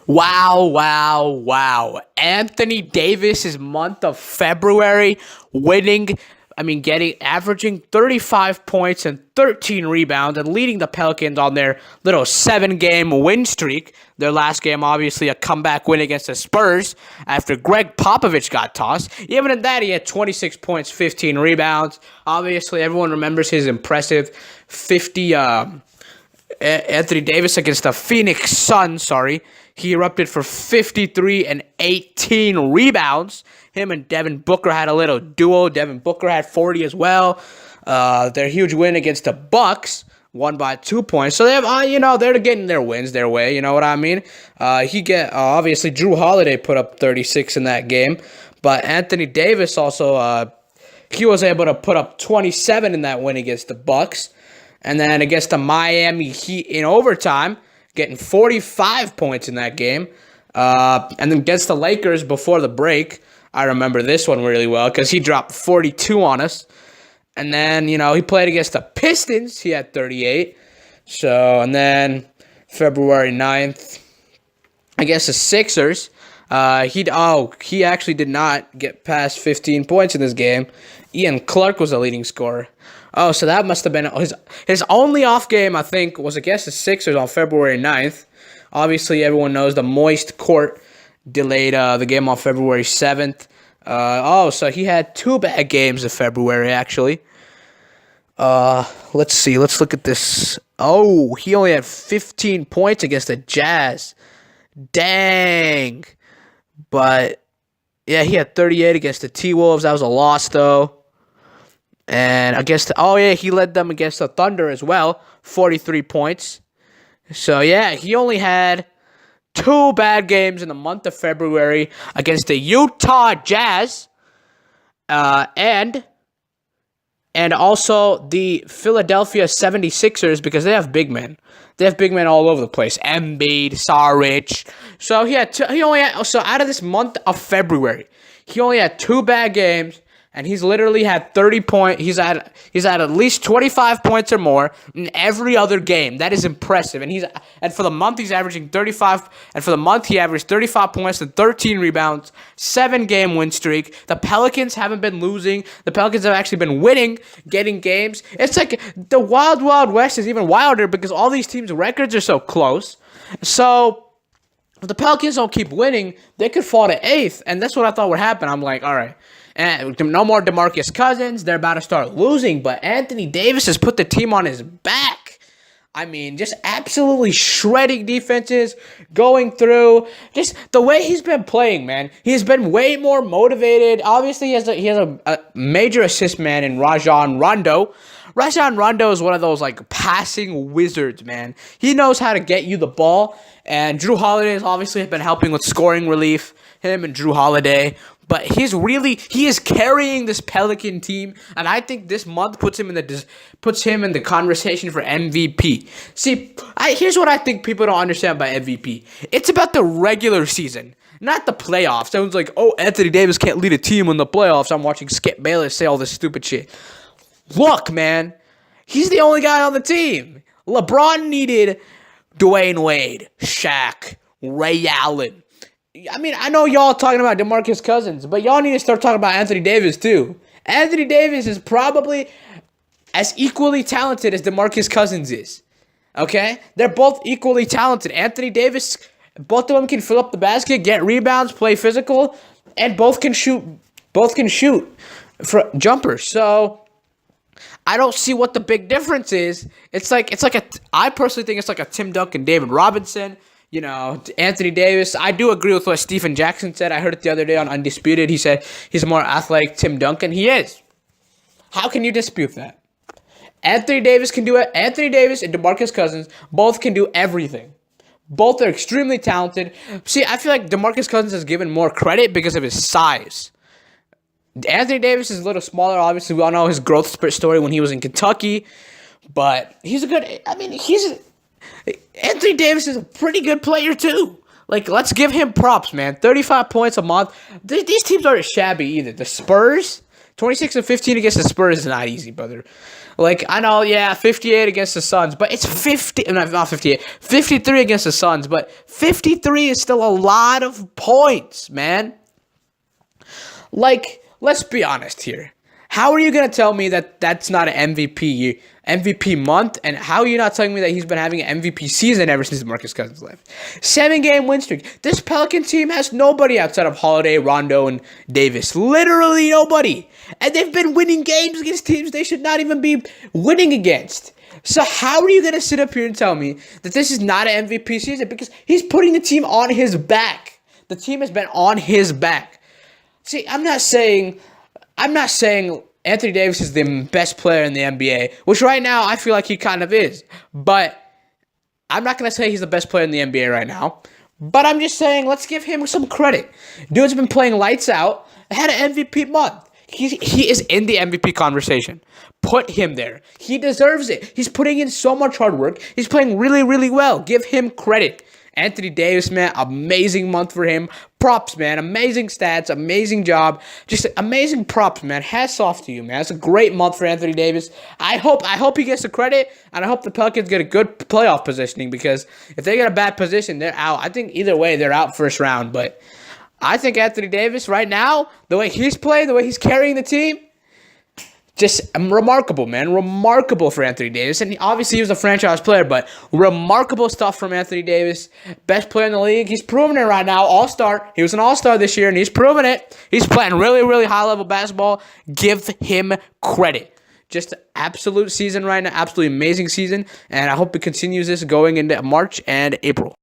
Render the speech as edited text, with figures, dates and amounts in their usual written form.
Wow, wow, wow. Anthony Davis's month of February averaging 35 points and 13 rebounds and leading the Pelicans on their little 7-game win streak. Their last game, obviously, a comeback win against the Spurs after Greg Popovich got tossed. Even in that, he had 26 points, 15 rebounds. Obviously, everyone remembers his impressive 50 Anthony Davis against the Phoenix Suns, He erupted for 53 and 18 rebounds. Him and Devin Booker had a little duo. Devin Booker had 40 as well. Their huge win against the Bucks, won by 2 points. So they have, they're getting their wins their way. You know what I mean? Obviously Drew Holiday put up 36 in that game, but Anthony Davis also he was able to put up 27 in that win against the Bucks. And then against the Miami Heat in overtime, getting 45 points in that game. And then against the Lakers before the break, I remember this one really well because he dropped 42 on us. And then, he played against the Pistons. He had 38. And then February 9th, I guess the Sixers. He actually did not get past 15 points in this game. Ian Clark was the leading scorer. Oh, so that must have been his only off game, I think, was against the Sixers on February 9th. Obviously, everyone knows the moist court delayed the game on February 7th. So he had 2 bad games in February, actually. Let's see. Let's look at this. Oh, he only had 15 points against the Jazz. Dang. But, yeah, he had 38 against the T-Wolves. That was a loss, though. And he led them against the Thunder as well, 43 points. So, yeah, he only had 2 bad games in the month of February against the Utah Jazz and also the Philadelphia 76ers because they have big men. They have big men all over the place. Embiid, Saric. So, out of this month of February, he only had 2 bad games. And he's literally had 30 points. He's had at least 25 points or more in every other game. That is impressive. And for the month he's averaging 35. And for the month he averaged 35 points and 13 rebounds. 7-game win streak. The Pelicans haven't been losing. The Pelicans have actually been winning, getting games. It's like the Wild Wild West is even wilder because all these teams' records are so close. So if the Pelicans don't keep winning, they could fall to 8th. And that's what I thought would happen. I'm like, all right. And no more DeMarcus Cousins. They're about to start losing. But Anthony Davis has put the team on his back. I mean, just absolutely shredding defenses, going through. Just the way he's been playing, man. He's been way more motivated. Obviously, he has a major assist man in Rajon Rondo. Rajon Rondo is one of those, passing wizards, man. He knows how to get you the ball. And Drew Holiday has obviously been helping with scoring relief. Him and Drew Holiday. But he is carrying this Pelican team, and I think this month puts him in the conversation for MVP. See, here's what I think people don't understand about MVP. It's about the regular season, not the playoffs. Someone's like, oh, Anthony Davis can't lead a team in the playoffs. I'm watching Skip Bayless say all this stupid shit. Look, man, he's the only guy on the team. LeBron needed Dwayne Wade, Shaq, Ray Allen. I mean, I know y'all talking about DeMarcus Cousins, but y'all need to start talking about Anthony Davis too. Anthony Davis is probably as equally talented as DeMarcus Cousins is. Okay? They're both equally talented. Anthony Davis, both of them can fill up the basket, get rebounds, play physical, and both can shoot for jumpers. So I don't see what the big difference is. I personally think it's like a Tim Duncan, David Robinson. Anthony Davis, I do agree with what Stephen Jackson said. I heard it the other day on Undisputed. He said he's more athletic Tim Duncan. He is. How can you dispute that? Anthony Davis can do it. Anthony Davis and DeMarcus Cousins both can do everything. Both are extremely talented. See, I feel like DeMarcus Cousins is given more credit because of his size. Anthony Davis is a little smaller. Obviously, we all know his growth story when he was in Kentucky. But Anthony Davis is a pretty good player, too. Let's give him props, man. 35 points a month. These teams aren't shabby either. The Spurs, 26 and 15 against the Spurs is not easy, brother. Like, I know, yeah, 58 against the Suns, but it's 53 against the Suns, but 53 is still a lot of points, man. Like, let's be honest here. How are you going to tell me that that's not an MVP month, and how are you not telling me that he's been having an MVP season ever since DeMarcus Cousins left? 7-game win streak. This Pelican team has nobody outside of Holiday, Rondo, and Davis. Literally nobody. And they've been winning games against teams they should not even be winning against. So how are you going to sit up here and tell me that this is not an MVP season? Because he's putting the team on his back. The team has been on his back. See, I'm not saying Anthony Davis is the best player in the NBA, which right now I feel like he kind of is. But I'm not going to say he's the best player in the NBA right now. But I'm just saying, let's give him some credit. Dude's been playing lights out, had an MVP month. He is in the MVP conversation. Put him there. He deserves it. He's putting in so much hard work. He's playing really, really well. Give him credit. Anthony Davis, man, amazing month for him. Props, man. Amazing stats, amazing job. Just amazing props, man. Hats off to you, man. It's a great month for Anthony Davis. I hope he gets the credit, and I hope the Pelicans get a good playoff positioning, because if they get a bad position, they're out. I think either way, they're out first round. But I think Anthony Davis right now, the way he's playing, the way he's carrying the team, just remarkable, man. Remarkable for Anthony Davis. And obviously he was a franchise player, but remarkable stuff from Anthony Davis. Best player in the league. He's proving it right now. All-star. He was an all-star this year, and he's proving it. He's playing really, really high-level basketball. Give him credit. Just absolute season right now. Absolutely amazing season. And I hope it continues this going into March and April.